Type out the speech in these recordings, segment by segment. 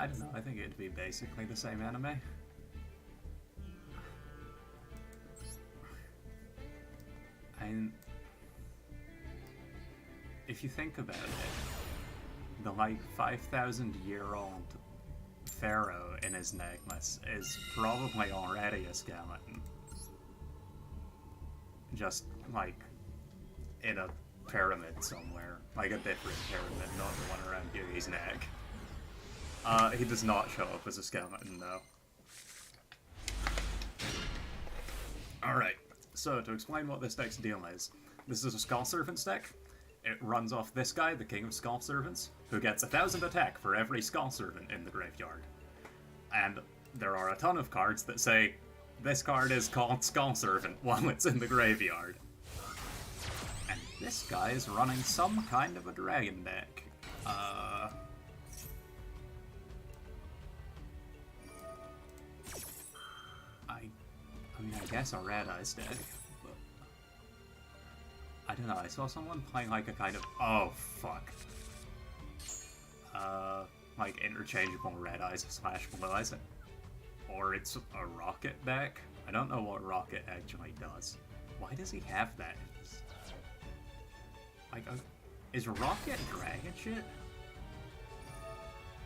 I don't know, I think it'd be basically the same anime. And if you think about it, the like 5,000-year-old pharaoh in his necklace is probably already a skeleton. Just like in a pyramid somewhere. Like a different pyramid, not the one around Yugioh's neck. He does not show up as a skeleton though. Alright, so to explain what this deck's deal is, this is a Skull Servants deck. It runs off this guy, the King of Skull Servants, who gets 1,000 attack for every Skull Servant in the graveyard. And there are a ton of cards that say, this card is called Skull Servant while it's in the graveyard. And this guy is running some kind of a dragon deck. I mean, I guess a Red Eyes deck, but I don't know, I saw someone playing like a kind of... Oh, fuck. Like interchangeable Red Eyes / Blue Eyes. Or it's a Rocket deck? I don't know what Rocket actually does. Why does he have that? Like, is Rocket dragon shit?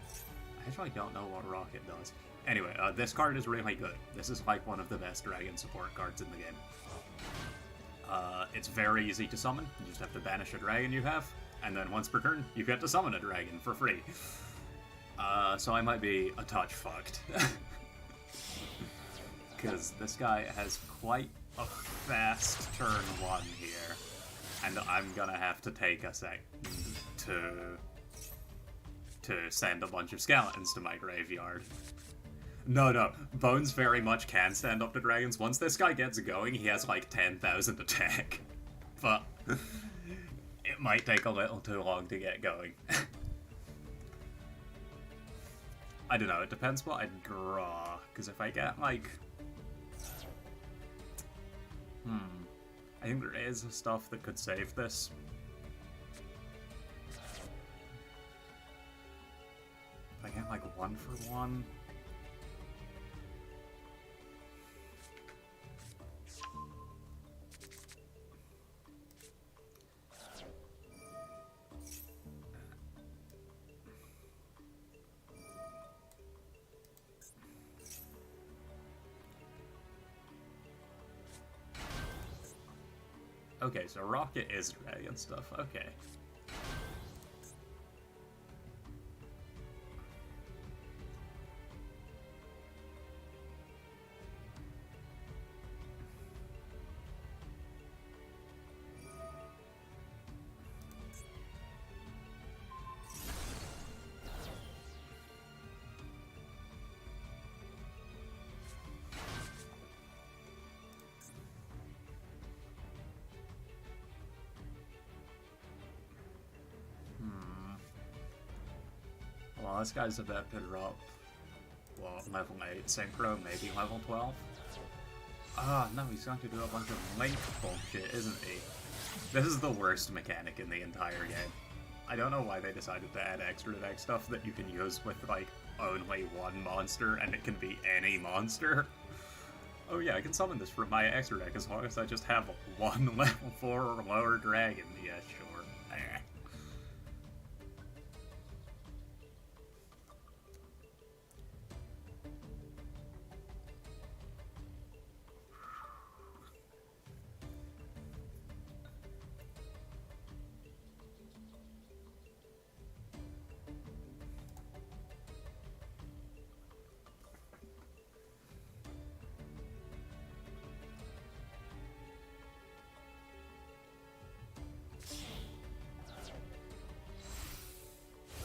I actually don't know what Rocket does. Anyway, this card is really good. This is like one of the best dragon support cards in the game. It's very easy to summon. You just have to banish a dragon you have, and then once per turn, you get to summon a dragon for free. So I might be a touch fucked. Because this guy has quite a fast turn 1 here, and I'm gonna have to take a second to send a bunch of skeletons to my graveyard. No, Bones very much can stand up to dragons. Once this guy gets going, he has like 10,000 attack. But it might take a little too long to get going. I don't know, it depends what I draw. Because if I get like... I think there is stuff that could save this. If I get like 1-for-1... Okay, so Rocket is dragon stuff, okay. Well, this guy's about to drop, well, level 8 Synchro, maybe level 12. Ah, no, he's going to do a bunch of link bullshit, isn't he? This is the worst mechanic in the entire game. I don't know why they decided to add extra deck stuff that you can use with, like, only one monster, and it can be any monster. Oh yeah, I can summon this from my extra deck as long as I just have one level 4 or lower dragon. Yeah, sure.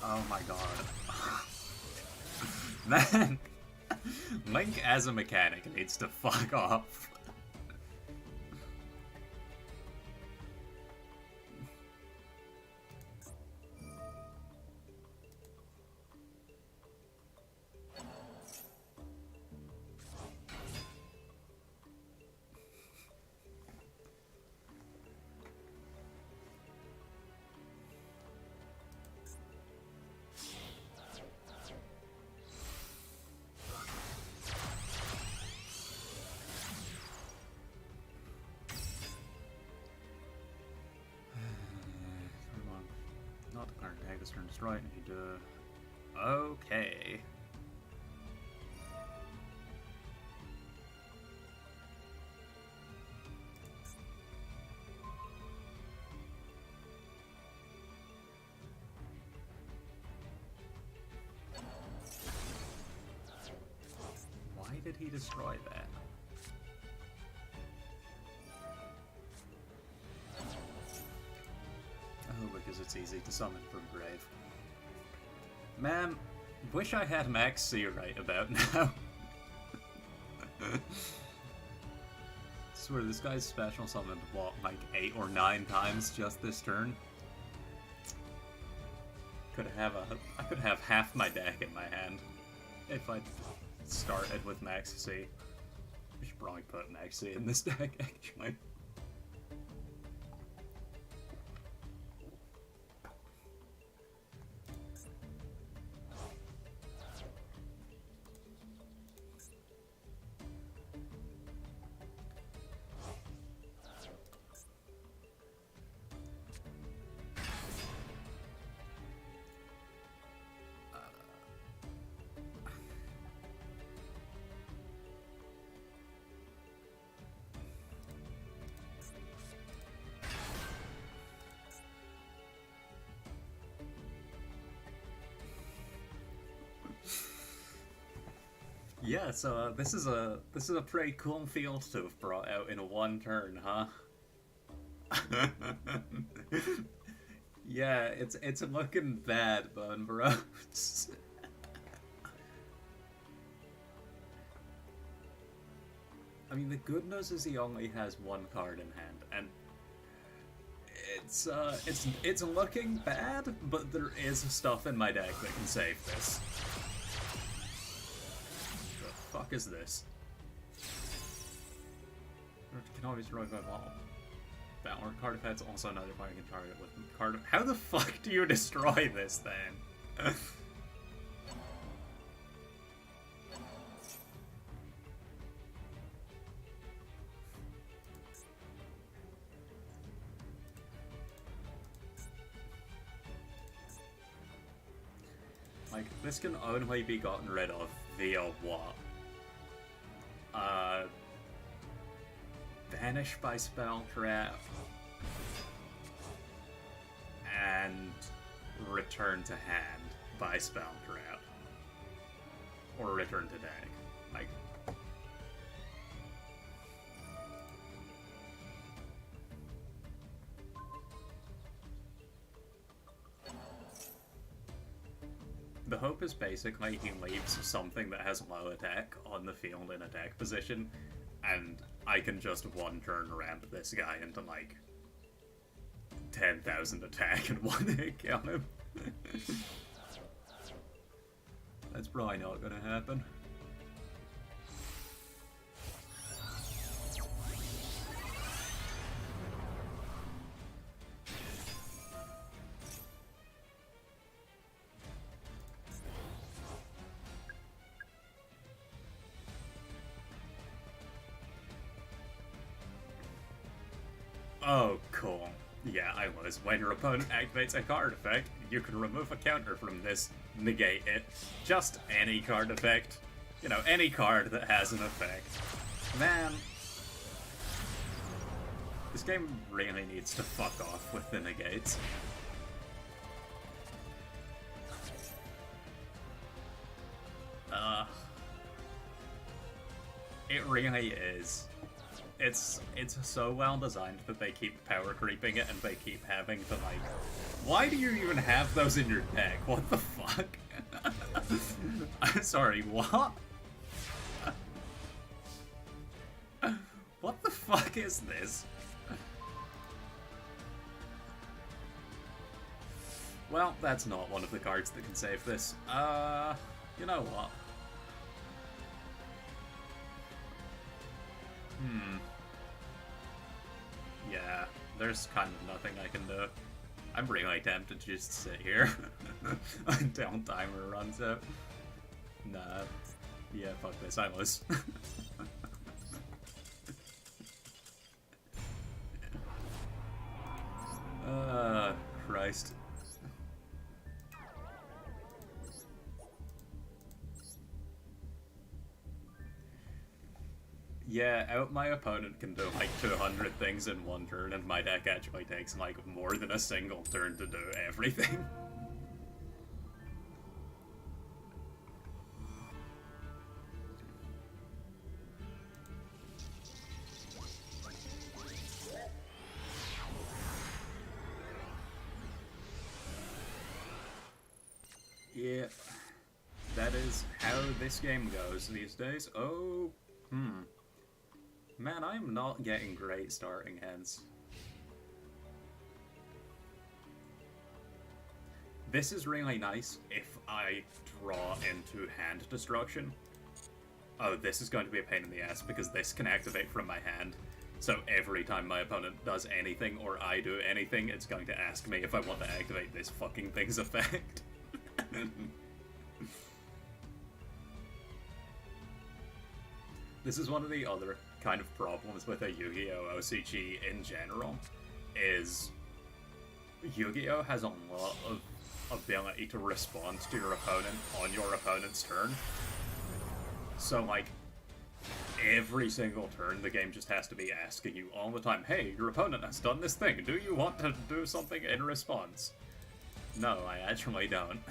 Oh my god. Man, Link as a mechanic needs to fuck off. card tag this turn destroy it, and you do... Okay. Why did he destroy that? Oh, because it's easy to summon from grave. Man, wish I had Max C right about now. Swear, this guy's special summoned, what, like 8 or 9 times just this turn? I could have half my deck in my hand if I started with Max C. I should probably put Max C in this deck, actually. Yeah, so this is a pretty cool field to have brought out in one turn, huh? Yeah, it's looking bad, Bone Bros. I mean, the good news is he only has one card in hand, and it's looking bad, but there is stuff in my deck that can save this. Fuck is this? Can always destroy by wall. Valor card effects also another fighting can target with card. How the fuck do you destroy this then? Like, this can only be gotten rid of via what? Banish by spell trap and return to hand by spell trap, or return to deck. Like, the hope is basically he leaves something that has low attack on the field in attack position, and I can just one turn ramp this guy into like 10,000 attack and one hit kill him. That's probably not gonna happen. Oh, cool. Yeah, I was. When your opponent activates a card effect, you can remove a counter from this, negate it. Just any card effect. You know, any card that has an effect. Man. This game really needs to fuck off with the negates. It really is. It's so well designed that they keep power creeping it and they keep having to like... Why do you even have those in your deck? What the fuck? I'm sorry, what? What the fuck is this? Well, that's not one of the cards that can save this. You know what? Yeah, there's kind of nothing I can do. I'm really tempted to just sit here until timer runs out. Nah. Yeah, fuck this, I was. Christ. Yeah, my opponent can do like 200 things in one turn, and my deck actually takes like more than a single turn to do everything. Yeah, that is how this game goes these days. Oh, man, I'm not getting great starting hands. This is really nice if I draw into hand destruction. Oh, this is going to be a pain in the ass because this can activate from my hand. So every time my opponent does anything or I do anything, it's going to ask me if I want to activate this fucking thing's effect. This is one of the other kind of problems with a Yu-Gi-Oh! OCG in general, is Yu-Gi-Oh! Has a lot of ability to respond to your opponent on your opponent's turn. So, like, every single turn, the game just has to be asking you all the time, hey, your opponent has done this thing, do you want to do something in response? No, I actually don't.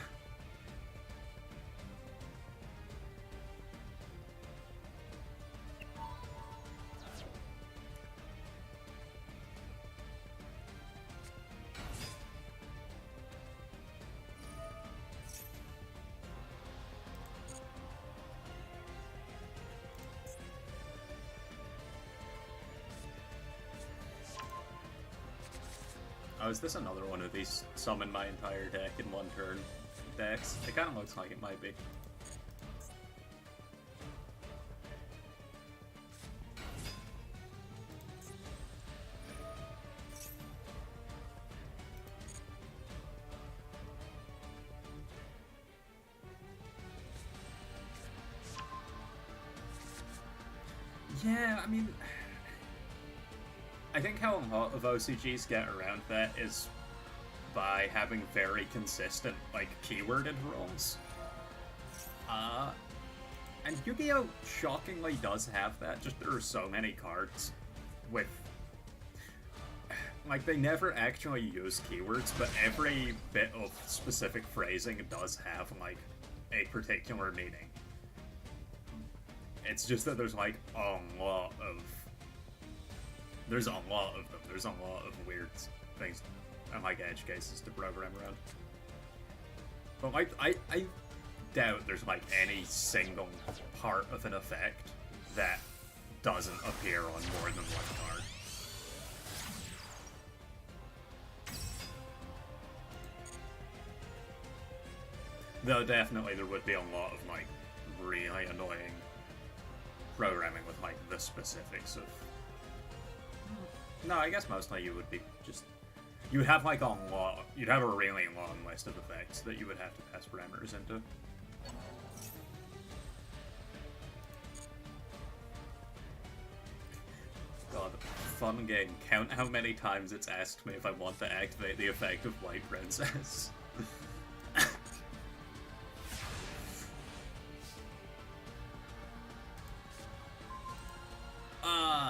Oh, is this another one of these summon my entire deck in one turn decks? It kind of looks like it might be. Yeah, I mean, I think how a lot of OCGs get around that is by having very consistent, like, keyworded rules. And Yu-Gi-Oh! Shockingly does have that, just there are so many cards with... Like, they never actually use keywords, but every bit of specific phrasing does have, like, a particular meaning. It's just that there's, like, a lot of... There's a lot of them. There's a lot of weird things and, like, edge cases to program around. But, like, I doubt there's, like, any single part of an effect that doesn't appear on more than one card. Though definitely there would be a lot of, like, really annoying programming with, like, the specifics of... No, I guess mostly you would be just... You would have, like, a lot... You'd have a really long list of effects that you would have to pass parameters into. God, fun game. Count how many times it's asked me if I want to activate the effect of White Princess.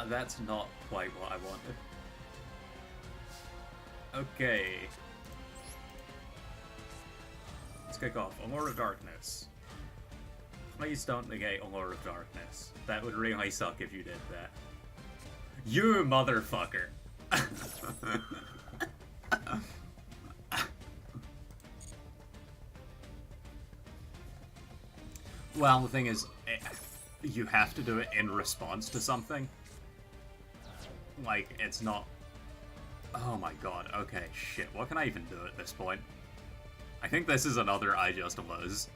That's not quite what I wanted. Okay. Let's kick off. Allure of Darkness. Please don't negate Allure of Darkness. That would really suck if you did that. You motherfucker! Well, the thing is, you have to do it in response to something. Like, it's not... Oh my god, okay, shit, what can I even do at this point? I think this is another I just lose.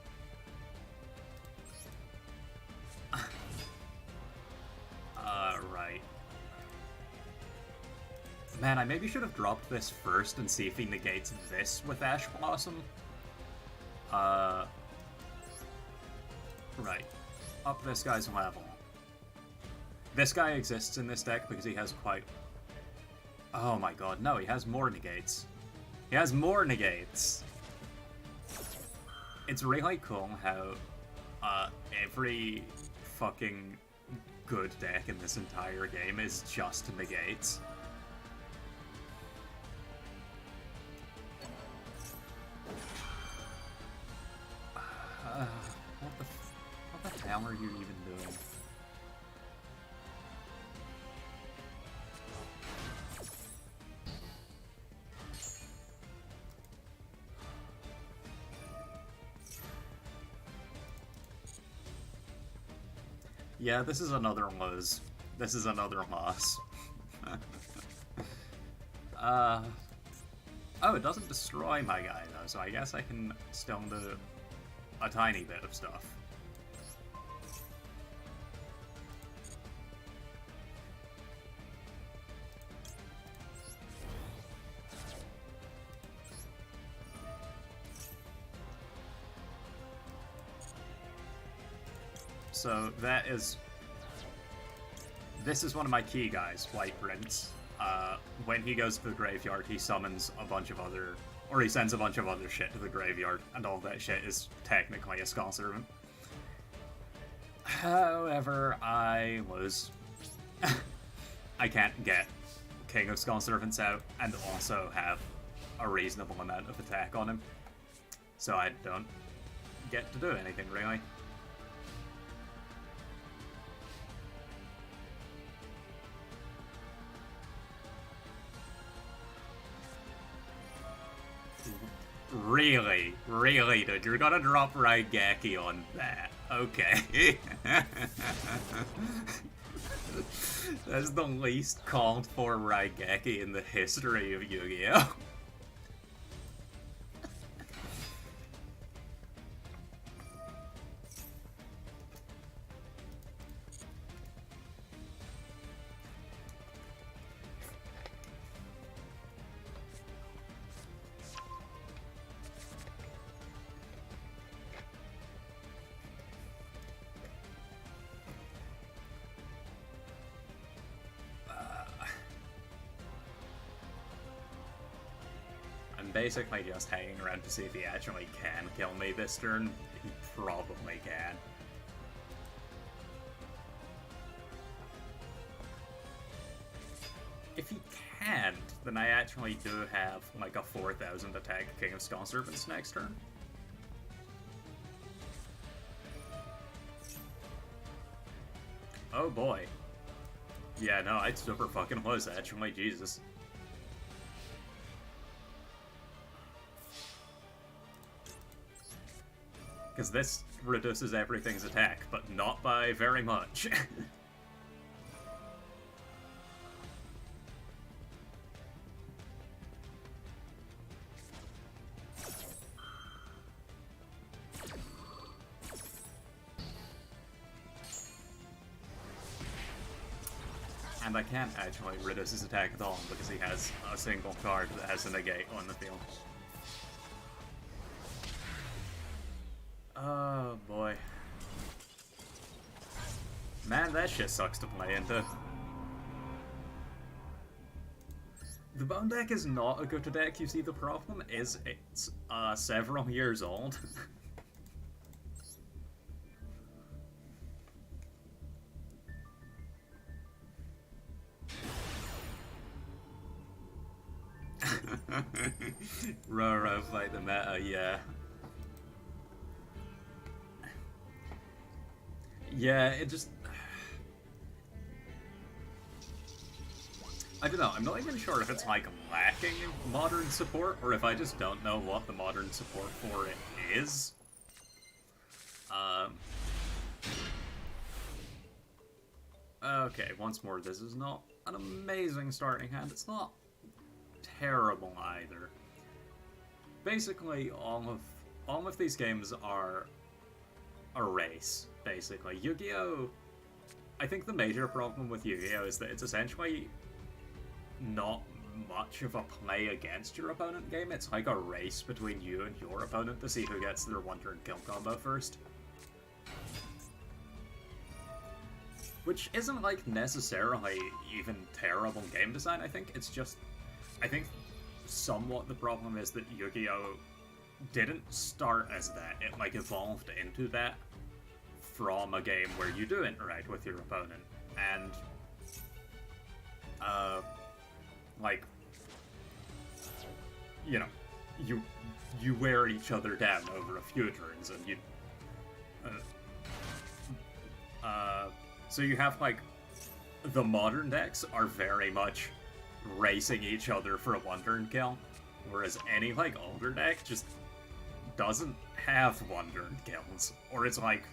Right. Man, I maybe should have dropped this first and see if he negates this with Ash Blossom. Right. Up this guy's level. This guy exists in this deck because he has quite... Oh my god, no, he has more negates. He has more negates! It's really cool how every fucking good deck in this entire game is just negates. What the hell are you even doing? Yeah, this is another lose. This is another loss. Oh, it doesn't destroy my guy, though, so I guess I can still do a tiny bit of stuff. So that is... This is one of my key guys, White Prince. When he goes to the graveyard, he summons a bunch of other... Or he sends a bunch of other shit to the graveyard, and all that shit is technically a Skull Servant. However, I lose. I can't get King of Skull Servants out, and also have a reasonable amount of attack on him. So I don't get to do anything, really. Really? Really, dude? You're gonna drop Raigeki on that? Okay. That's the least called for Raigeki in the history of Yu-Gi-Oh! Basically just hanging around to see if he actually can kill me this turn. He probably can. If he can't, then I actually do have like a 4,000 attack King of Skull Servants next turn. Oh boy. Yeah, no, I'd super fucking close actually, Jesus. Because this reduces everything's attack, but not by very much. And I can't actually reduce his attack at all, because he has a single card that has a negate on the field. Oh boy. Man, that shit sucks to play into. The Bone deck is not a good deck, you see the problem is it's several years old. Roro fight the meta, yeah. Yeah, it just... I don't know, I'm not even sure if it's like lacking modern support, or if I just don't know what the modern support for it is. Okay, once more, this is not an amazing starting hand. It's not terrible either. Basically, all of these games are a race, basically. Yu-Gi-Oh! I think the major problem with Yu-Gi-Oh! Is that it's essentially not much of a play against your opponent game. It's like a race between you and your opponent to see who gets their one-turn kill combo first. Which isn't, like, necessarily even terrible game design, I think. It's just... I think somewhat the problem is that Yu-Gi-Oh! Didn't start as that. It, like, evolved into that from a game where you do interact with your opponent. and like, you know, you wear each other down over a few turns, and you so you have like the modern decks are very much racing each other for a one-turn kill, whereas any like older deck just doesn't have one-turn kills, or it's like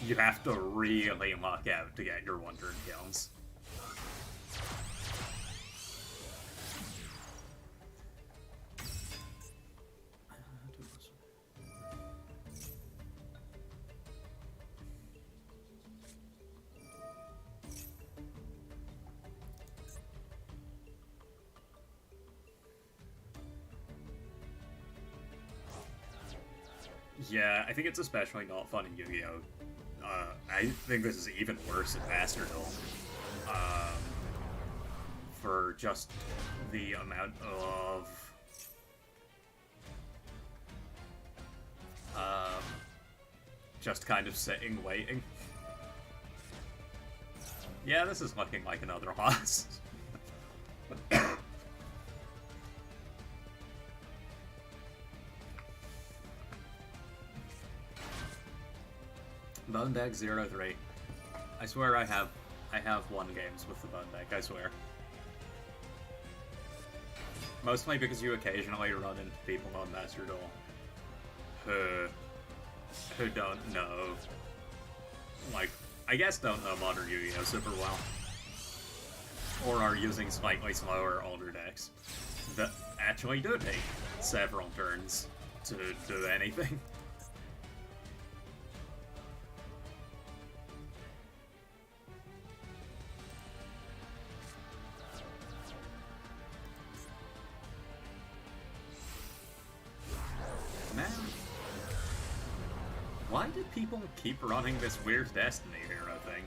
you have to really luck out to get your one-turn kills. Yeah, I think it's especially not fun in Yu-Gi-Oh! I think this is even worse in Master Duel. For just the amount of just kind of sitting, waiting. Yeah, this is looking like another loss. Bone deck 0-3. I swear I have won games with the bone deck, I swear. Mostly because you occasionally run into people on Master Duel who don't know, like, I guess don't know modern Yu-Gi-Oh! Super well. Or are using slightly slower older decks that actually do take several turns to do anything. Why did people keep running this weird Destiny hero thing?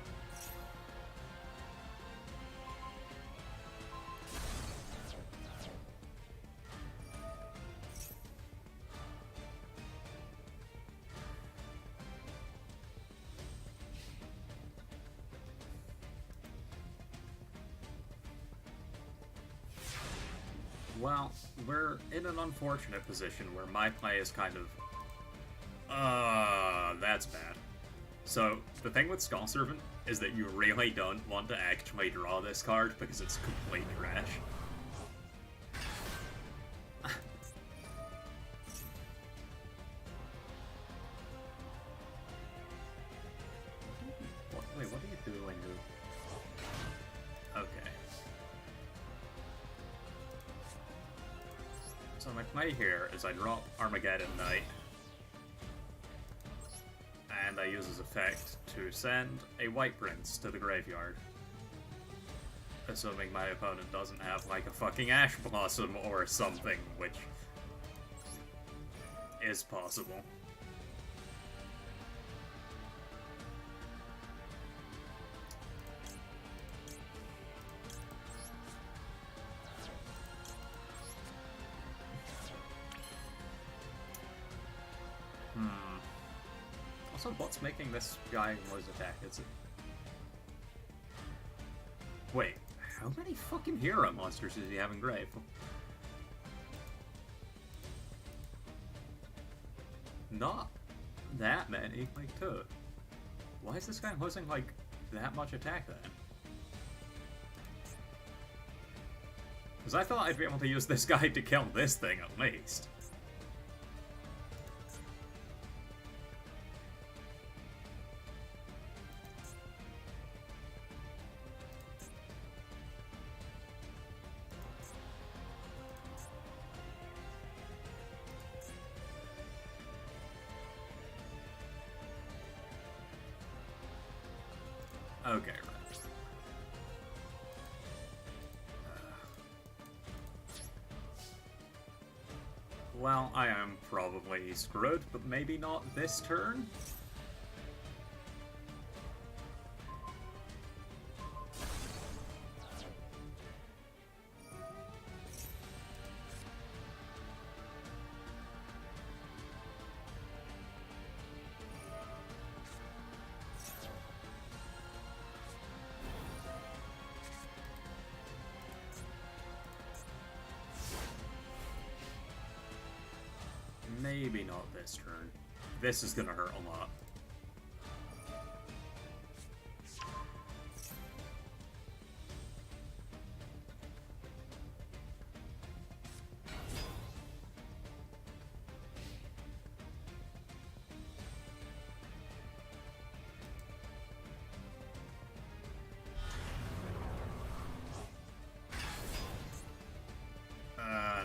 Well, we're in an unfortunate position where my play is kind of that's bad. So, the thing with Skull Servant is that you really don't want to actually draw this card because it's complete trash. Wait, what are you doing? Okay. So my play here is I drop Armageddon Knight, and I use his effect to send a White Prince to the graveyard. Assuming my opponent doesn't have, like, a fucking Ash Blossom or something, which is possible. Also, what's making this guy lose attack? Is it? Wait, how many fucking hero monsters does he have in Grave? Not that many, like 2. Why is this guy losing, like, that much attack then? Because I thought I'd be able to use this guy to kill this thing at least. Okay, right. Well, I am probably screwed, but maybe not this turn? maybe not this turn. This is gonna hurt a lot.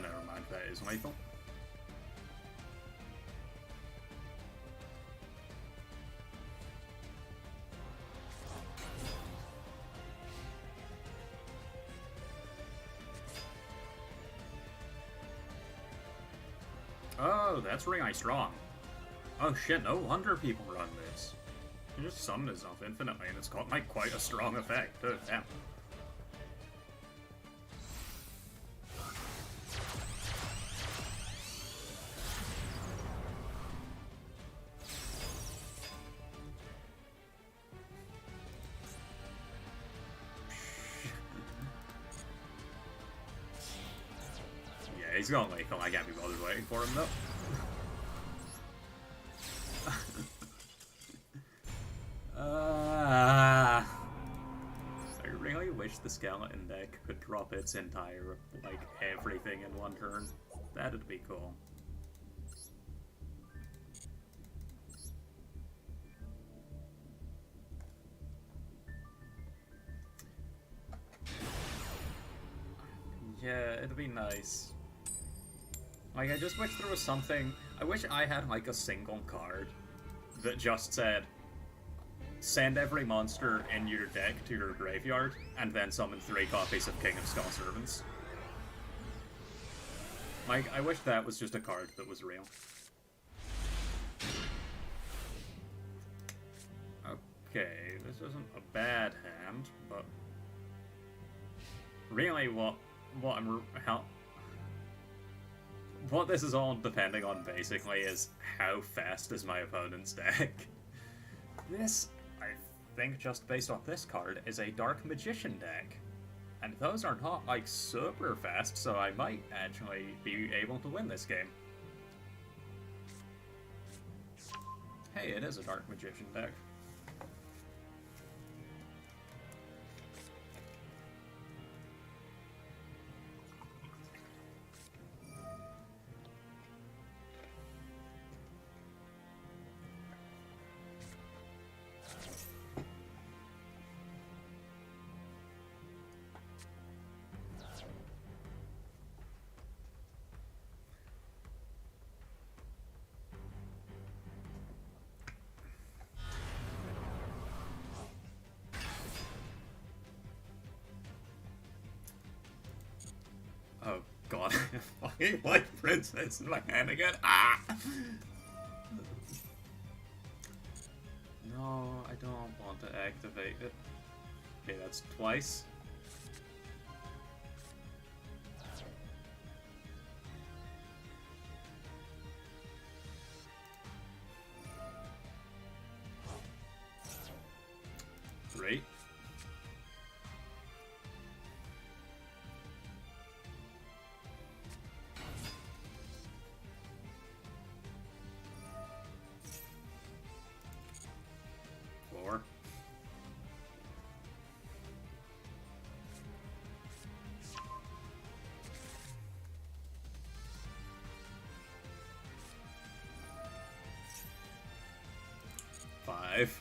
Never mind, that is lethal. Oh, that's really strong. Oh shit, no wonder people run this. You just summon this off infinitely and it's got like quite a strong effect. Oh, damn. Yeah, he's going lethal. I can't be bothered waiting for him though. I really wish the skeleton deck could drop its entire, like, everything in one turn. That'd be cool. Yeah, it'd be nice. Like, I just wish there was something... I wish I had, like, a single card that just said, send every monster in your deck to your graveyard, and then summon 3 copies of King of Skull Servants. Like, I wish that was just a card that was real. Okay, this isn't a bad hand, but... Really, what this is all depending on, basically, is how fast is my opponent's deck. This, I think, just based off this card, is a Dark Magician deck. And those are not, like, super fast, so I might actually be able to win this game. Hey, it is a Dark Magician deck. Oh god, fucking White Princess in my hand again. Ah! No, I don't want to activate it. Okay, that's twice. Three. Four. Five.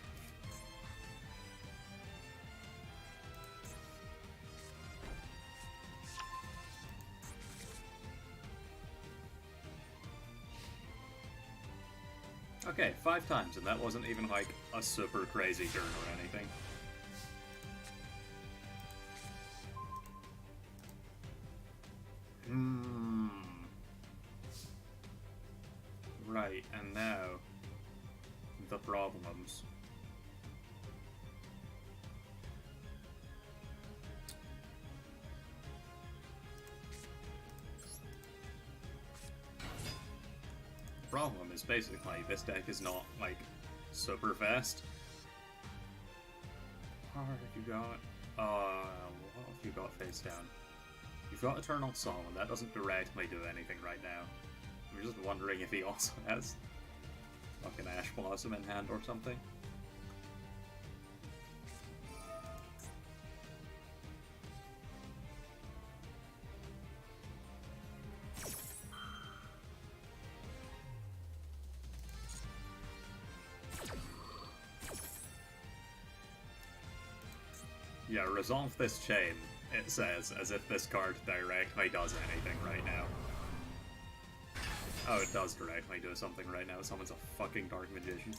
Okay, 5 times, and that wasn't even like a super crazy turn or anything. Right, and now the problems. Problem is basically this deck is not like super fast. What have you got? What have you got face down? You've got Eternal Soul, and that doesn't directly do anything right now. I'm just wondering if he also has fucking Ash Blossom in hand or something. Yeah, resolve this chain, it says, as if this card directly does anything right now. Oh, it does directly do something right now. Someone's a fucking Dark Magician.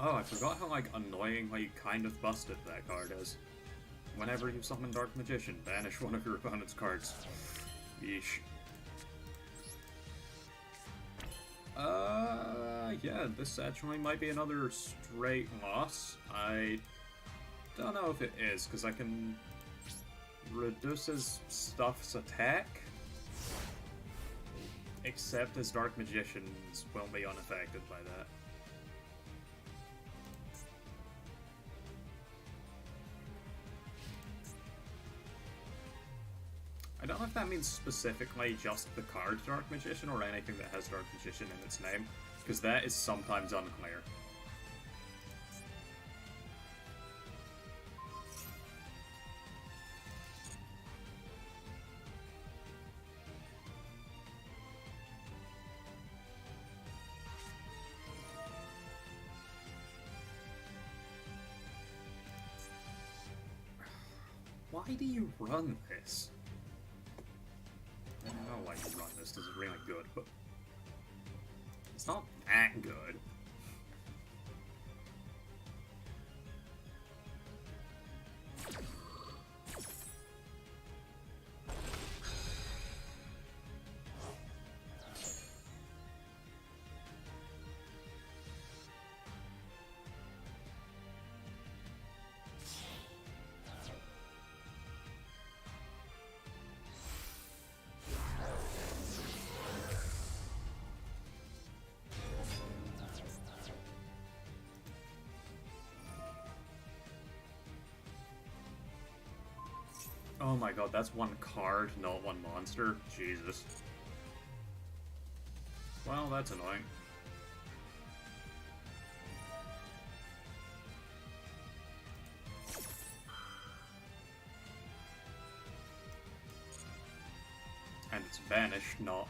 Oh, I forgot how, like, annoyingly kind of busted that card is. Whenever you summon Dark Magician, banish one of your opponent's cards. Yeesh. Yeah, this actually might be another straight loss. I don't know if it is, because I can reduce his stuff's attack, except his Dark Magicians will be unaffected by that. I don't know if that means specifically just the card Dark Magician or anything that has Dark Magician in its name, because that is sometimes unclear. Why do you run this? I don't know why you run this, this is really good, but it's not that good. Oh my god, that's one card, not one monster? Jesus. Well, that's annoying. And it's banish, not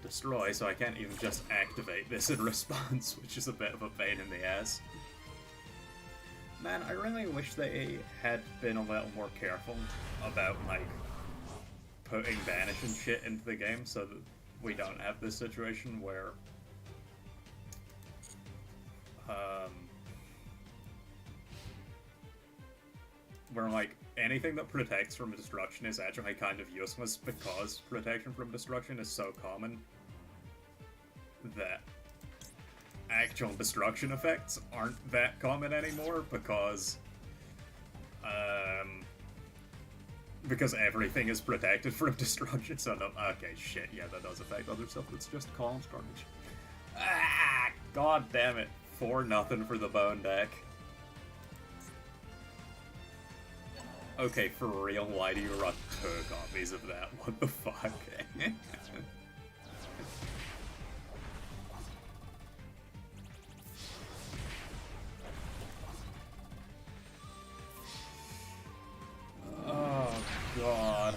destroy, so I can't even just activate this in response, which is a bit of a pain in the ass. Man, I really wish they had been a little more careful about, like, putting banish and shit into the game so that we don't have this situation where, like, anything that protects from destruction is actually kind of useless because protection from destruction is so common that actual destruction effects aren't that common anymore because everything is protected from destruction. So no, okay, shit, yeah, that does affect other stuff. It's just columns garbage. Ah, god damn it! 4-0 for the bone deck. Okay, for real, why do you run 2 copies of that? What the fuck? Oh, God.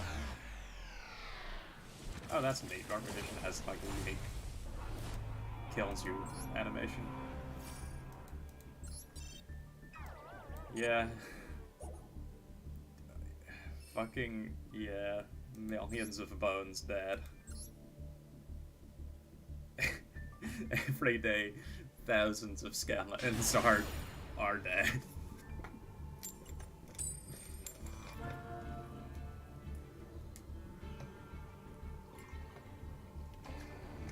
Oh, that's neat. Dark Magician has, like, a unique kills you animation. Yeah. Fucking, yeah. Millions of bones dead. Every day, thousands of skeletons are dead.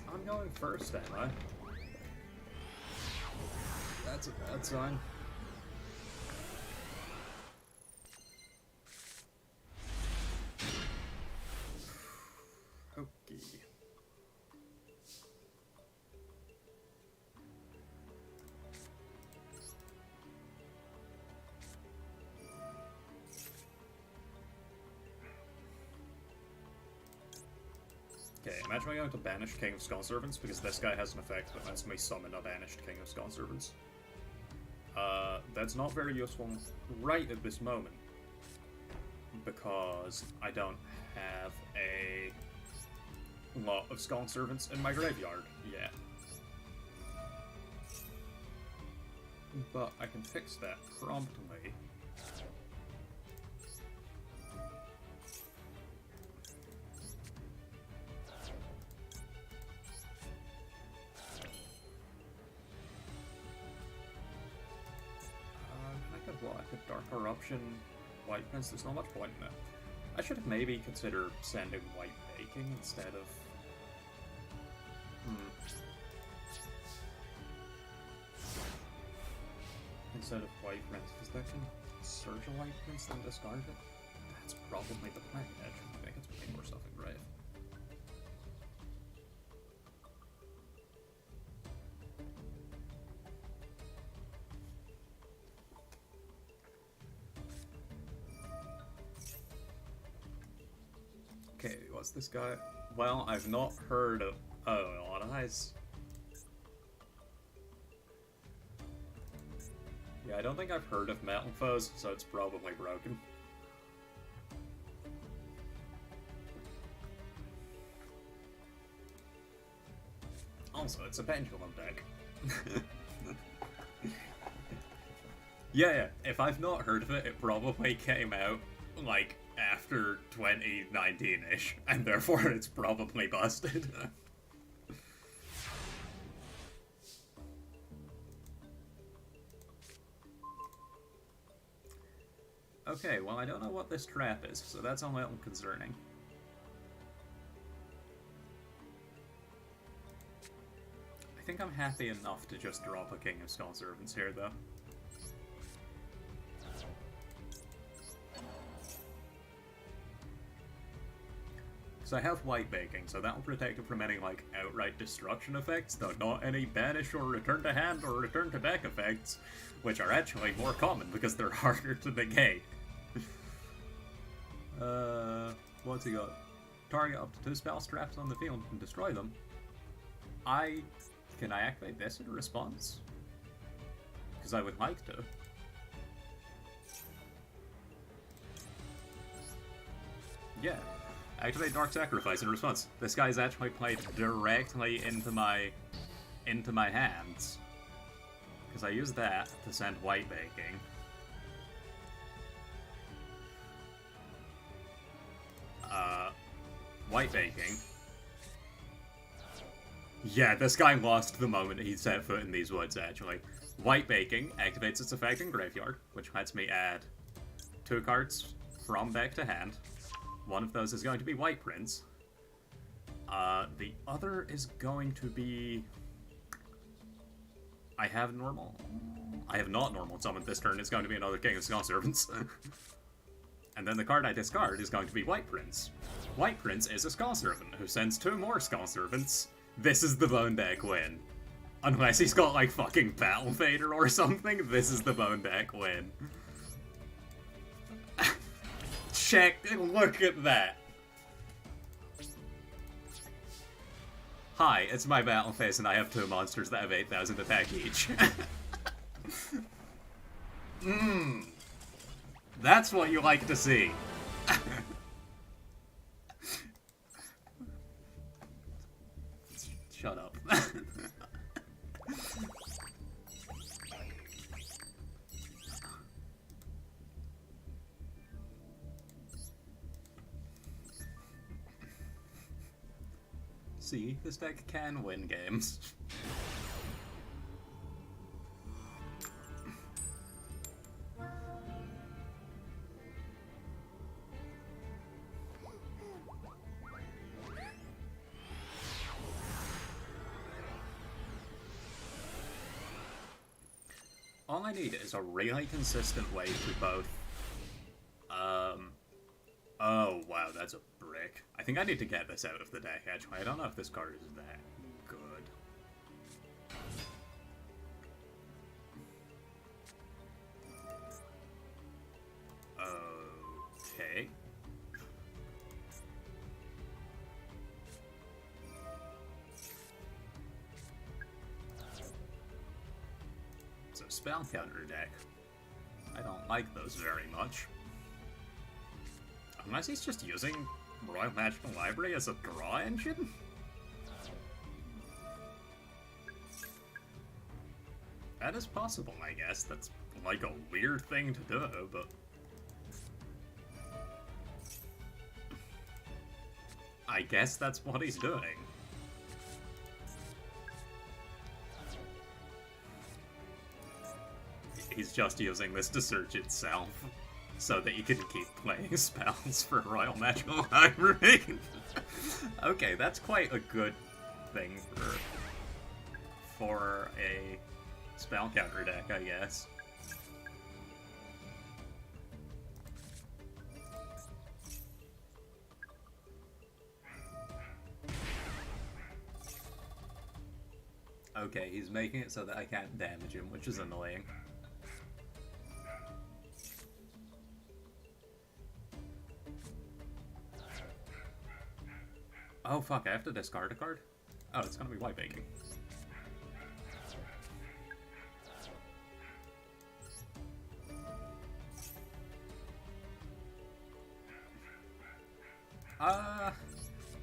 I'm going first then, right? That's a bad sign. Okay, imagine I'm going to banish King of Skull Servants, because this guy has an effect that lets me summon a banished King of Skull Servants. That's not very useful right at this moment, because I don't have a lot of Skull Servants in my graveyard yet. But I can fix that promptly. I could Dark Corruption, White Prince, there's not much point in it. I should have maybe considered sending White Baking instead of... Instead of White Prince, because that can search a White Prince then discard it. That's probably the plan, actually. I think it's way more stuff in Grave. Okay, what's this guy? Well, I've not heard of... Oh, on Eyes. Yeah, I don't think I've heard of Metal Foes, so it's probably broken. Also, it's a Pendulum deck. Yeah, if I've not heard of it, it probably came out, like, after 2019-ish, and therefore it's probably busted. Okay, well I don't know what this trap is, so that's a little concerning. I think I'm happy enough to just drop a King of Skull Servants here, though. So I have White Baking, so that'll protect it from any, like, outright destruction effects, though not any banish or return to hand or return to deck effects, which are actually more common because they're harder to negate. What's he got? Target up to 2 spell traps on the field and destroy them. Can I activate this in response? Because I would like to. Yeah. Activate Dark Sacrifice in response. This guy's actually played directly into my hands. Because I use that to send White Baking. White Baking. Yeah, this guy lost the moment he set foot in these woods, actually. White Baking activates its effect in Graveyard, which lets me add 2 cards from deck to hand. One of those is going to be White Prince. The other is going to be... I have not normal summoned this turn. It's going to be another King of Skull Servants. And then the card I discard is going to be White Prince. White Prince is a Skull Servant who sends 2 more Skull Servants. This is the Bone Deck win. Unless he's got, like, fucking Battle Fader or something, this is the Bone Deck win. Check, look at that. Hi, it's my Battle Phase and I have 2 monsters that have 8,000 attack each. That's what you like to see. Shut up. See, this deck can win games. All I need is a really consistent way to both, oh wow, that's a brick. I think I need to get this out of the deck, actually. I don't know if this card is that good. Okay. a spell counter deck. I don't like those very much. Unless he's just using Royal Magical Library as a draw engine? That is possible, I guess. That's like a weird thing to do, but... I guess that's what he's doing. He's just using this to search itself, so that he can keep playing spells for Royal Magical Library. Okay, that's quite a good thing for a spell counter deck, I guess. Okay, he's making it so that I can't damage him, which is annoying. Oh fuck, I have to discard a card? Oh, it's gonna be white baking.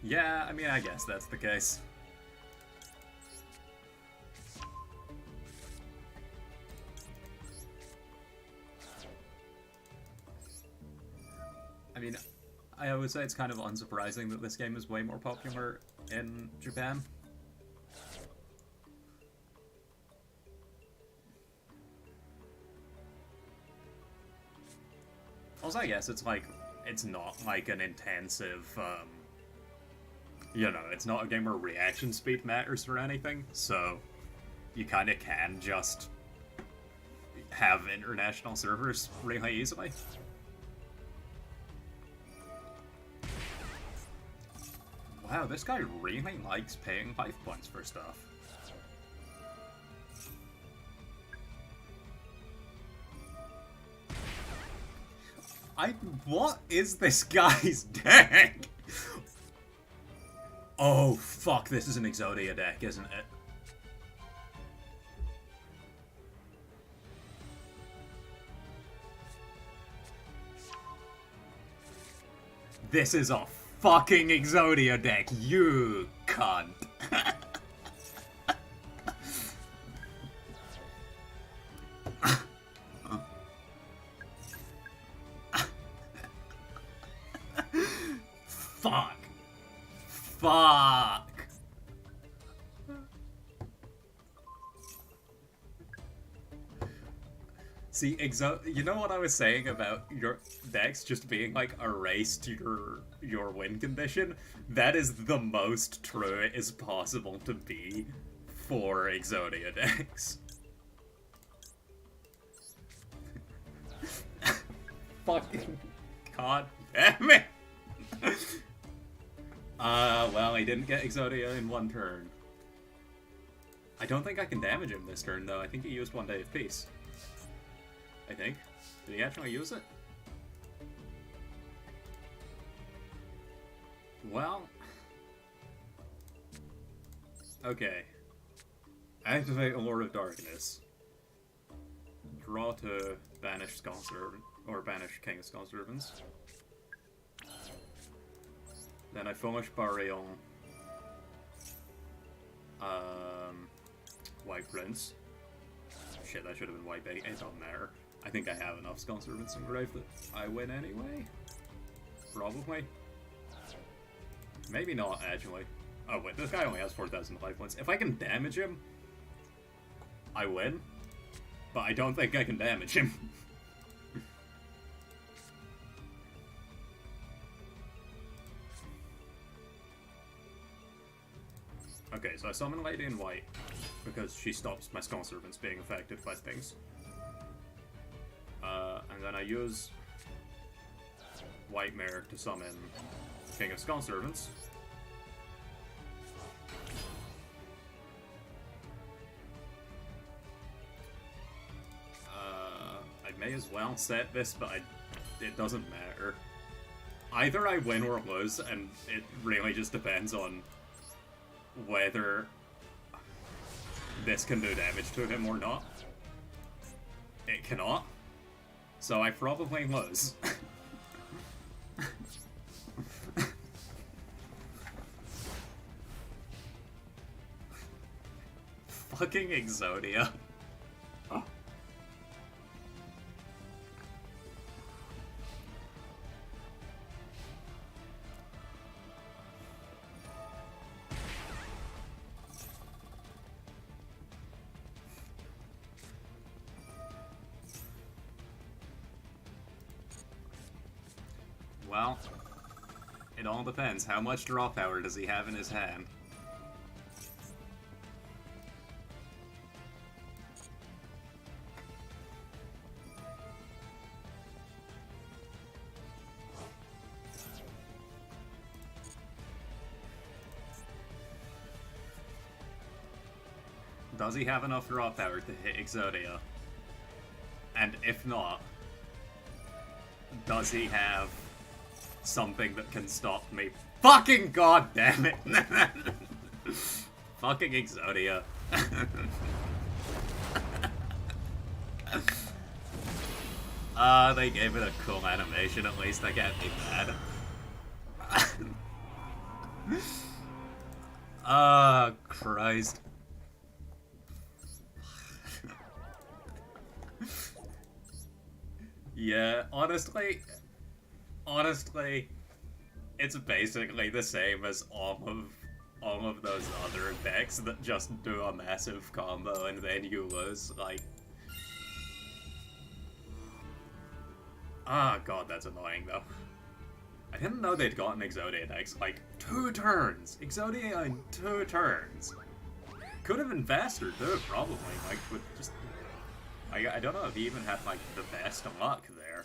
Yeah, I mean, I guess that's the case. I mean, I would say it's kind of unsurprising that this game is way more popular in Japan. Also, I guess it's like, it's not like an intensive, you know, it's not a game where reaction speed matters or anything, so you kind of can just have international servers really easily. Wow, this guy really likes paying life points for stuff. What is this guy's deck? Oh, fuck, this is an Exodia deck, isn't it? This is a fucking Exodia deck, you cunt. Fuck. Fuck. See, you know what I was saying about your decks just being like a race to your win condition? That is the most true it is possible to be for Exodia decks. Fucking god damn it! Well, he didn't get Exodia in one turn. I don't think I can damage him this turn, though. I think he used 1 Day of Peace. I think. Did he actually use it? Well... Okay. Activate Allure of Darkness. Draw to banish Skull Servant, or banish King of Skull Servants. Then I Foolish Burial. White Prince. Shit, that should have been White Bait. It doesn't matter. I think I have enough Skull Servants in grave that I win anyway? Probably. Maybe not, actually. Oh wait, this guy only has 4,000 life points. If I can damage him, I win. But I don't think I can damage him. Okay, so I summon Lady in White, because she stops my Skull Servants being affected by things. And then I use White Mare to summon King of Skull Servants. I may as well set this, but it doesn't matter. Either I win or lose, and it really just depends on whether this can do damage to him or not. It cannot. So I probably lose. Fucking Exodia. Oh. Well, it all depends. How much draw power does he have in his hand? Does he have enough draw power to hit Exodia? And if not, does he have something that can stop me? Fucking goddamn it! Fucking Exodia. They gave it a cool animation, at least I can't be mad. Christ. Yeah, honestly, it's basically the same as all of those other decks that just do a massive combo and then you lose, like... Ah, god, that's annoying, though. I didn't know they'd gotten Exodia decks, like, 2 turns! Exodia in 2 turns! Could have been faster, too, probably, like, with just... I don't know if he even had, like, the best luck there.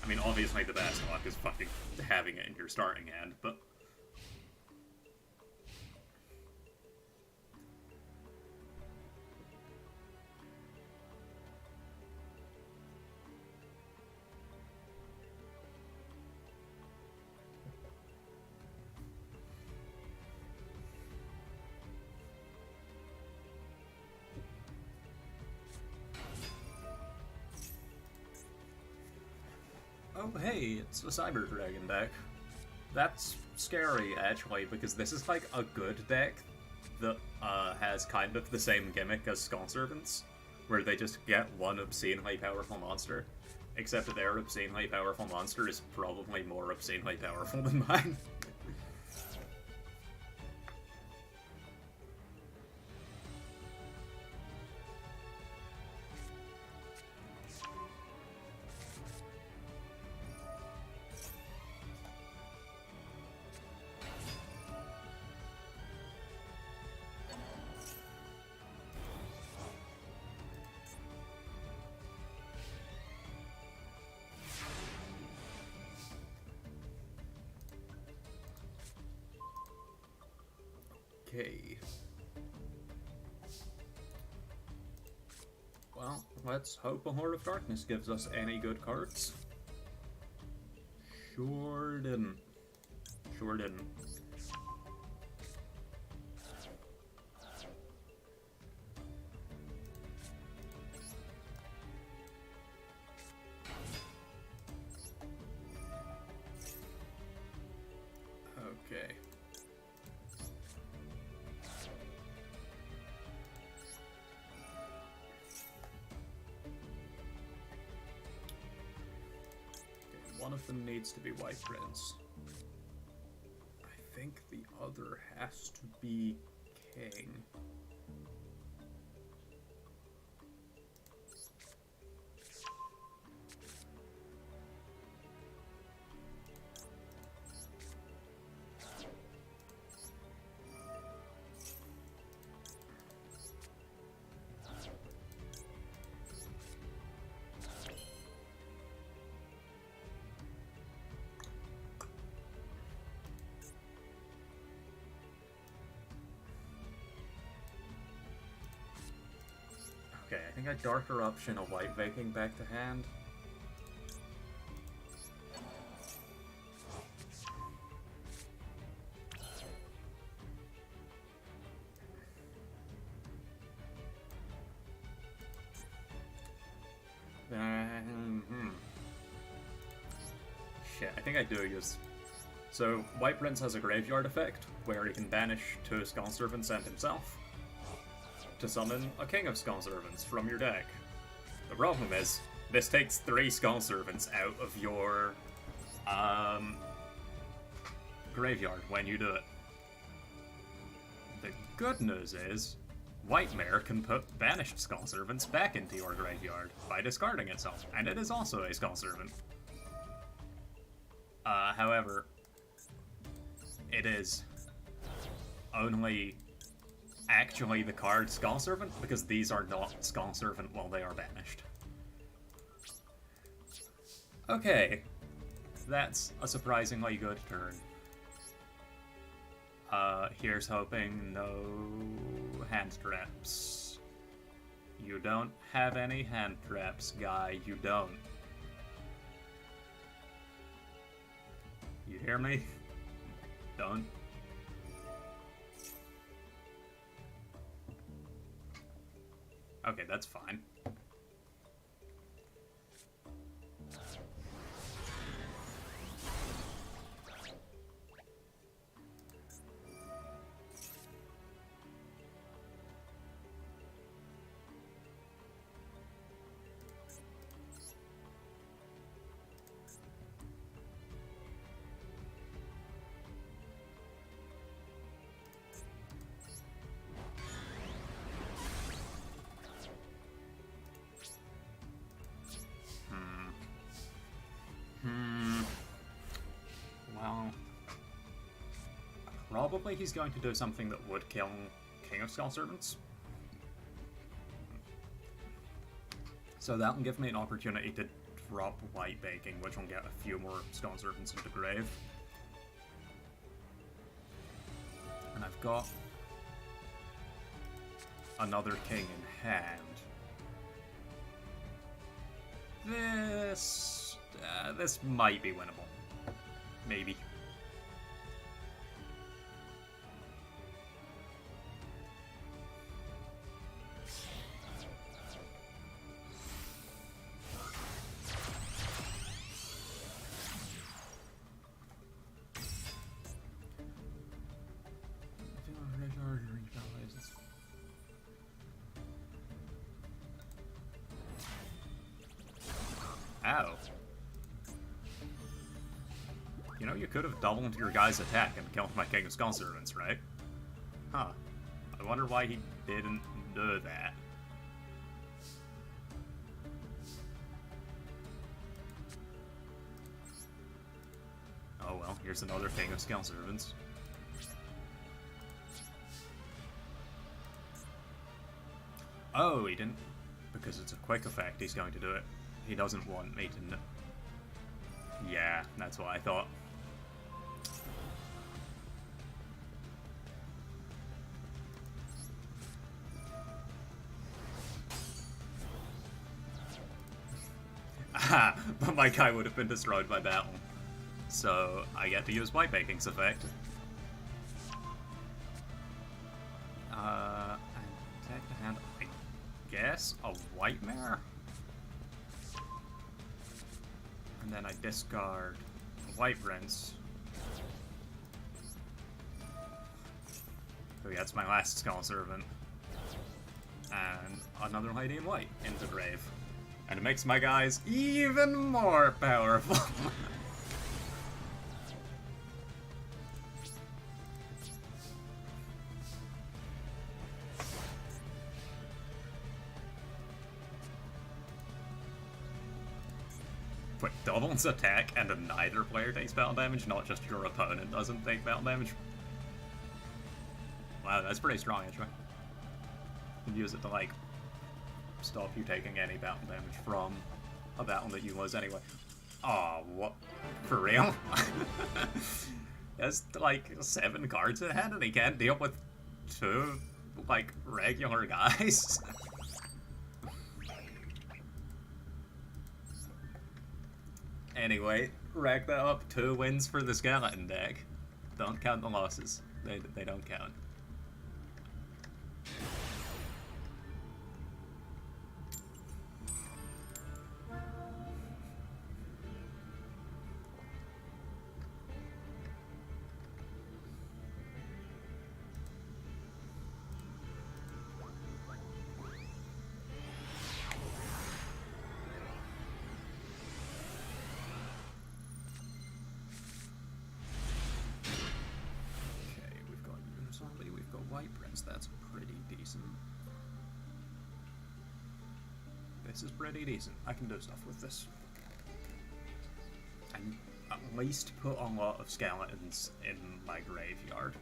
I mean, obviously the best luck is fucking having it in your starting hand, but... Oh, hey, it's a Cyber Dragon deck. That's scary, actually, because this is, like, a good deck that has kind of the same gimmick as Skull Servants, where they just get one obscenely powerful monster, except that their obscenely powerful monster is probably more obscenely powerful than mine. Okay. Well, let's hope a Horde of Darkness gives us any good cards. Sure didn't. Sure didn't. Okay. One of them needs to be White Prince. I think the other has to be King. Okay, I think I Dark Eruption a White Viking back to hand. shit, I think I do use... So, White Prince has a graveyard effect, where he can banish 2 Skull Servants and himself to summon a King of Skull Servants from your deck. The problem is, this takes 3 Skull Servants out of your graveyard when you do it. The good news is, Whitemare can put banished Skull Servants back into your graveyard by discarding itself, and it is also a Skull Servant. However, it is only actually the card Skull Servant, because these are not Skull Servant while they are banished. Okay, that's a surprisingly good turn. Here's hoping no hand traps. You don't have any hand traps, guy, you don't. You hear me? Don't. Okay, that's fine. Well, probably he's going to do something that would kill King of Skull Servants. So that'll give me an opportunity to drop White Baking, which will get a few more Skull Servants into grave. And I've got another King in hand. This might be winnable. Maybe. Ow. You know, you could have doubled your guy's attack and killed my King of Skull Servants, right? Huh. I wonder why he didn't do that. Oh well, here's another King of Skull Servants. Oh, he didn't... Because it's a quick effect, he's going to do it. He doesn't want me to know. Yeah, that's what I thought. Ah, but my guy would have been destroyed by battle. So, I get to use White Baking's effect. And take the hand, I guess, a Whitemare? And then I discard a White Prince. So yeah, that's my last Skull Servant. And another Lady in White into grave. And it makes my guys even more powerful. Wait, doubles attack and neither player takes battle damage, not just your opponent doesn't take battle damage? Wow, that's pretty strong, actually. You can use it to, like, stop you taking any battle damage from a battle that you lose anyway. Aw, what? For real? There's, like, 7 cards in hand and he can't deal with 2, like, regular guys? Anyway, rack that up, 2 wins for the skeleton deck. Don't count the losses. They don't count. White Prince, that's pretty decent. This is pretty decent. I can do stuff with this. And at least put a lot of skeletons in my graveyard.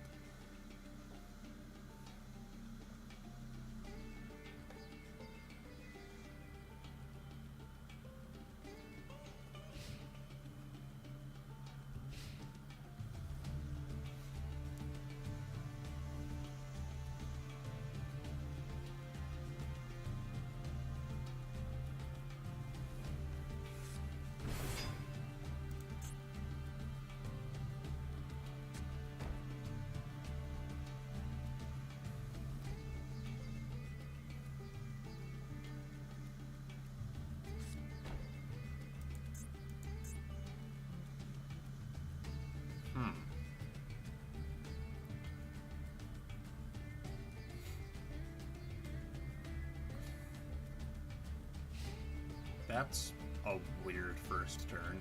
That's a weird first turn.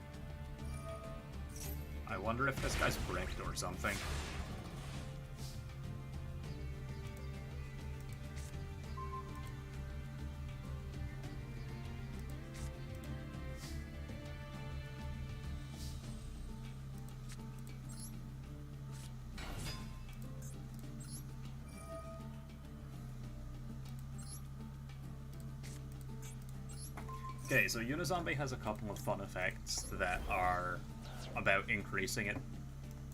I wonder if this guy's bricked or something. Okay, so Unizombie has a couple of fun effects that are about increasing it,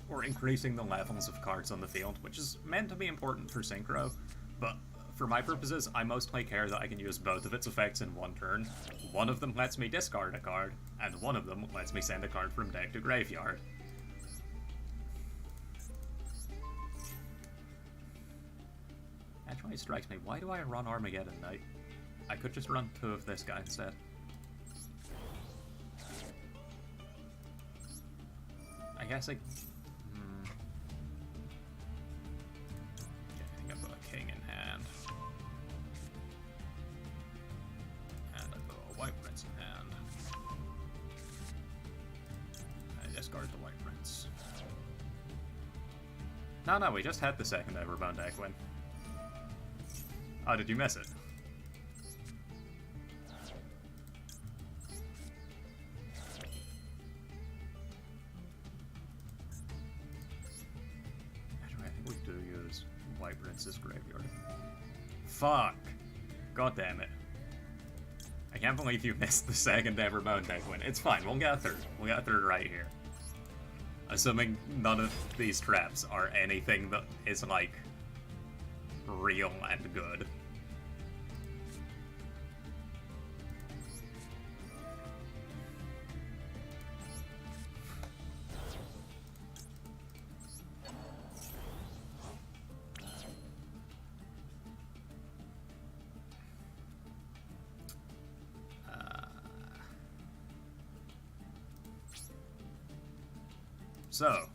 or increasing the levels of cards on the field, which is meant to be important for Synchro, but for my purposes, I mostly care that I can use both of its effects in one turn. One of them lets me discard a card, and one of them lets me send a card from deck to graveyard. Actually, it strikes me, why do I run Armageddon Knight? I could just run 2 of this guy instead. I guess I... Okay, I think I put a king in hand. And I put a white prince in hand. I discard the white prince. No, we just had the second Everbone deck win. Oh, did you miss it? Prince's graveyard. Fuck! God damn it. I can't believe you missed the second Everbone deck win. It's fine, we'll get a third. We'll get a third right here. Assuming none of these traps are anything that is, like, real and good. So,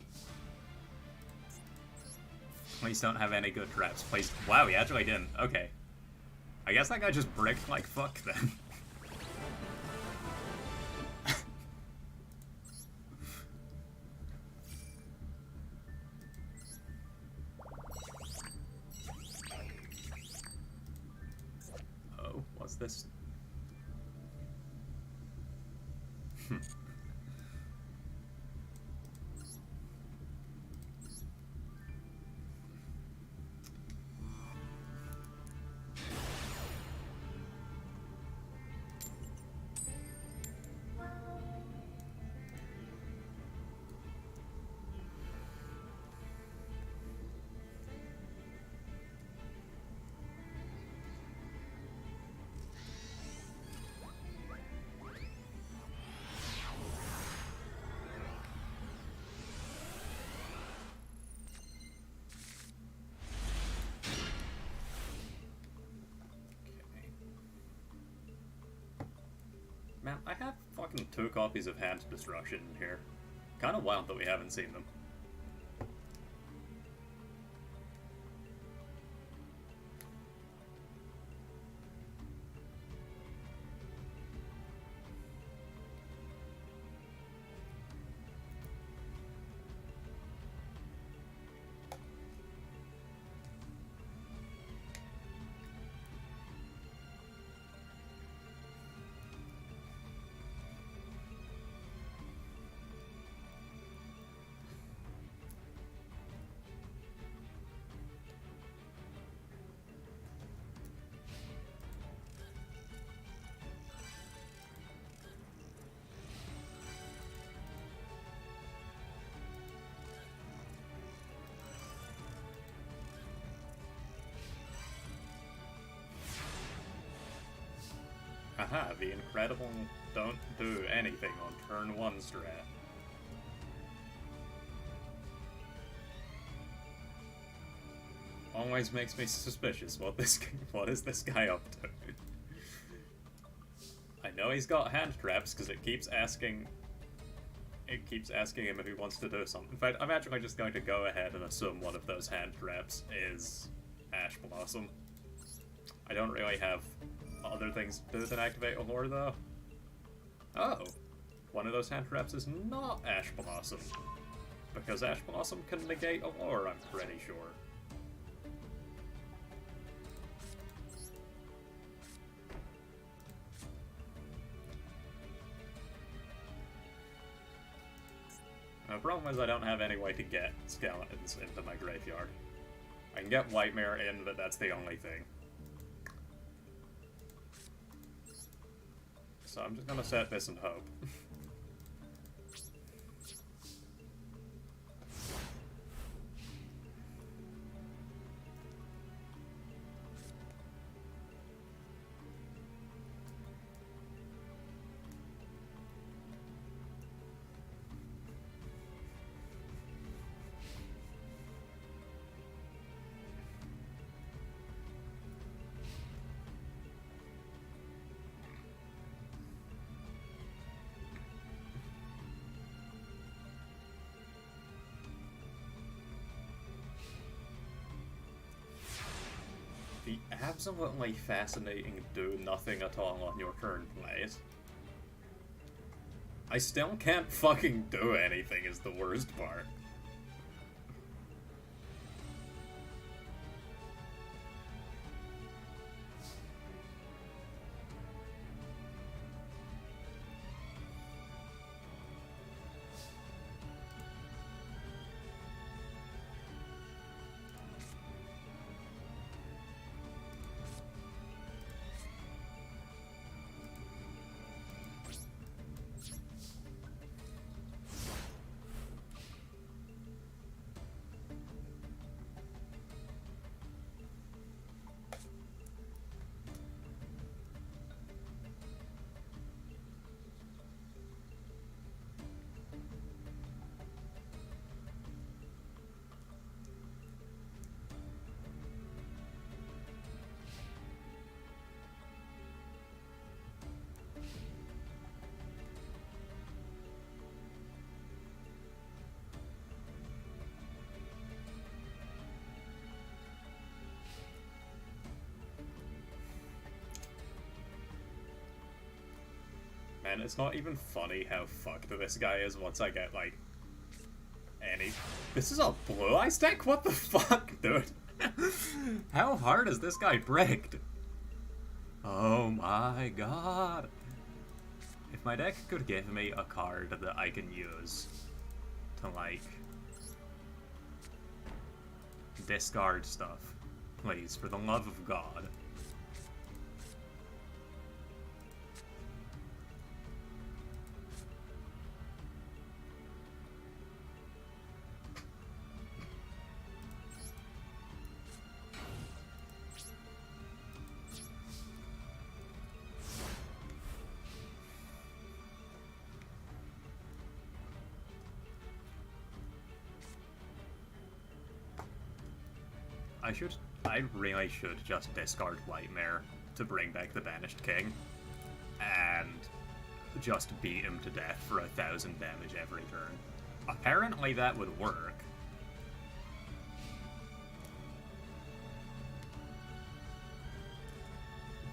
please don't have any good traps. Please. Wow, he actually didn't. Okay. I guess that guy just bricked like fuck then. Oh, what's this? Man, I have fucking 2 copies of Hand Destruction in here. Kinda wild that we haven't seen them. Aha, the incredible don't do anything on turn 1 strat. Always makes me suspicious what is this guy up to? I know he's got hand traps because it keeps asking him if he wants to do something. In fact, I'm actually just going to go ahead and assume one of those hand traps is Ash Blossom. I don't really have other things to do than activate Allure, though. Oh! One of those hand traps is not Ash Blossom. Because Ash Blossom can negate Allure, I'm pretty sure. The problem is I don't have any way to get skeletons into my graveyard. I can get Whitemare in, but that's the only thing. So I'm just gonna set this and hope. The absolutely fascinating do nothing at all on your turn plays. I still can't fucking do anything is the worst part. Man, it's not even funny how fucked this guy is once I get, like, any... This is a blue ice deck? What the fuck, dude? How hard is this guy bricked? Oh my god. If my deck could give me a card that I can use to, like, discard stuff, please, for the love of God. I really should just discard Whitemare to bring back the Banished King, and just beat him to death for 1,000 damage every turn. Apparently that would work.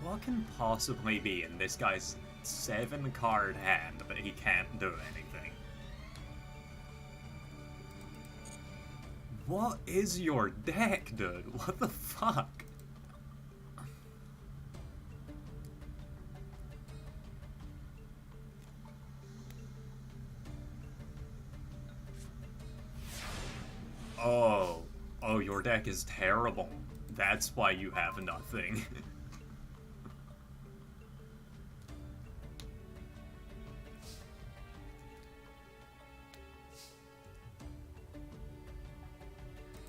What can possibly be in this guy's 7-card hand that he can't do anything? What is your deck, dude? What the fuck? Oh, your deck is terrible. That's why you have nothing.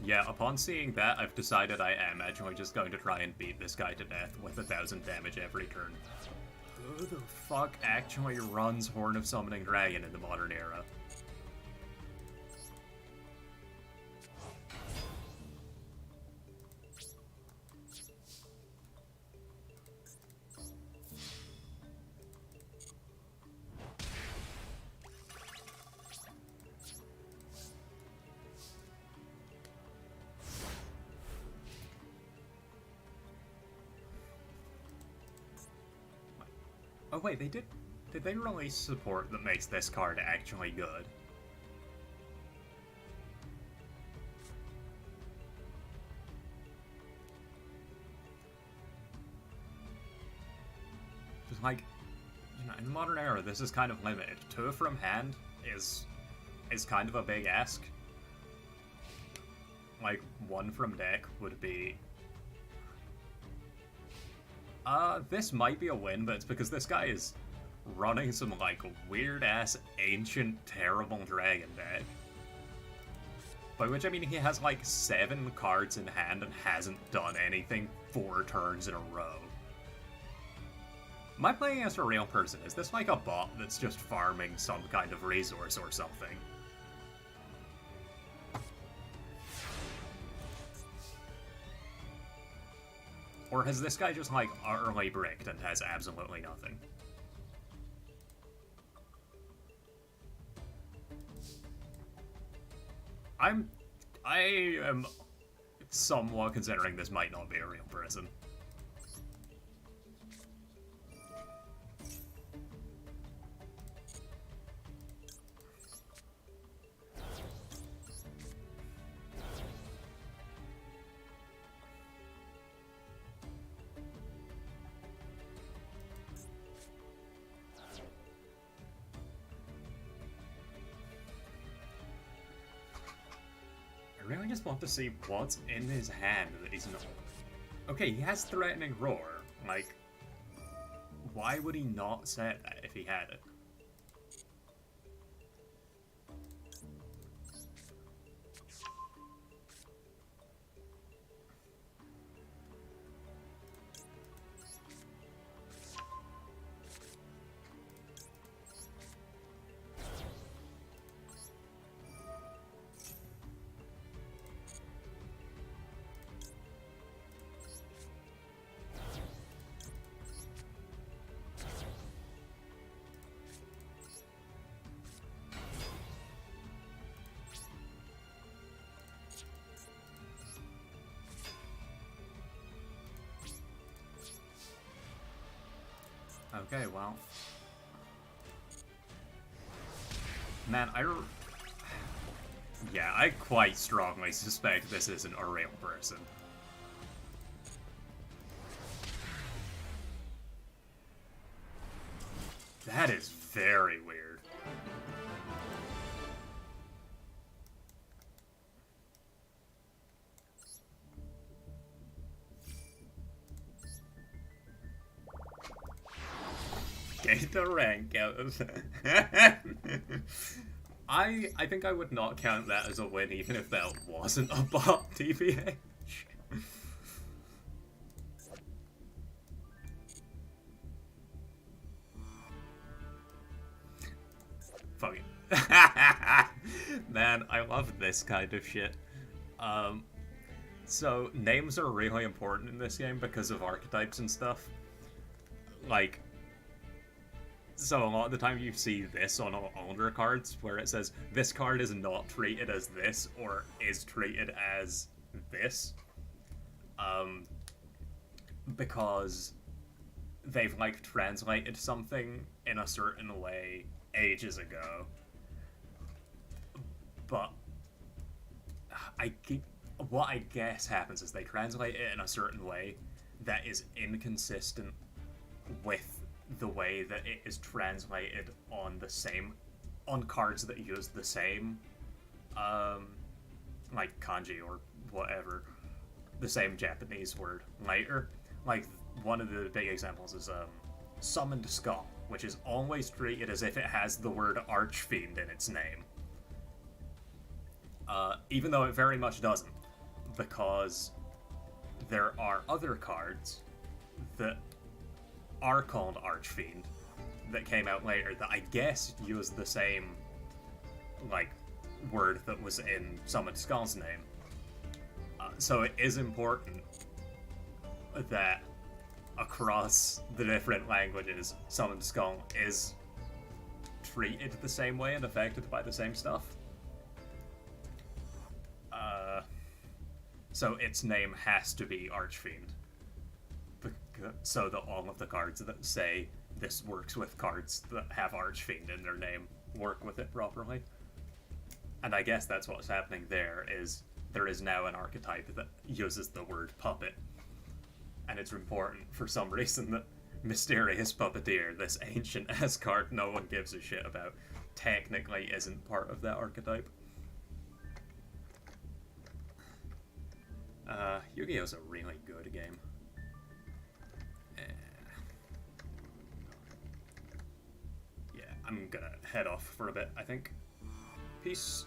Yeah, upon seeing that, I've decided I am actually just going to try and beat this guy to death with 1,000 damage every turn. Who the fuck actually runs Horn of Summoning Dragon in the modern era? Oh wait, they did they release support that makes this card actually good? Just like, you know, in the modern era, this is kind of limited. 2 from hand is kind of a big ask. Like, 1 from deck would be... this might be a win, but it's because this guy is running some, like, weird-ass, ancient, terrible dragon deck. By which I mean he has, like, 7 cards in hand and hasn't done anything 4 turns in a row. Am I playing against a real person? Is this like a bot that's just farming some kind of resource or something? Or has this guy just, like, utterly bricked and has absolutely nothing? I am somewhat considering this might not be a real person. I really just want to see what's in his hand that he's not... Okay, he has Threatening Roar. Like, why would he not set that if he had it? Okay, well... Man, yeah, I quite strongly suspect this isn't a real person. That is very weird. Get the rank out of that. I think I would not count that as a win even if that wasn't a bot TBH. Fuck it. Man, I love this kind of shit. So, names are really important in this game because of archetypes and stuff. Like, so a lot of the time you see this on older cards, where it says, this card is not treated as this, or is treated as this. Because they've, like, translated something in a certain way ages ago. But what I guess happens is they translate it in a certain way that is inconsistent with the way that it is translated on cards that use the same like kanji or whatever, the same Japanese word later. Like, one of the big examples is Summoned Skull, which is always treated as if it has the word Archfiend in its name. Even though it very much doesn't, because there are other cards that are called Archfiend that came out later that I guess used the same, like, word that was in Summon Skull's name. So it is important that across the different languages, Summon Skull is treated the same way and affected by the same stuff. So its name has to be Archfiend. So that all of the cards that say this works with cards that have Archfiend in their name work with it properly. And I guess that's what's happening there, is there is now an archetype that uses the word puppet. And it's important for some reason that Mysterious Puppeteer, this ancient-ass card no one gives a shit about, technically isn't part of that archetype. Yu-Gi-Oh's a really good game. Yeah, I'm gonna head off for a bit, I think. Peace.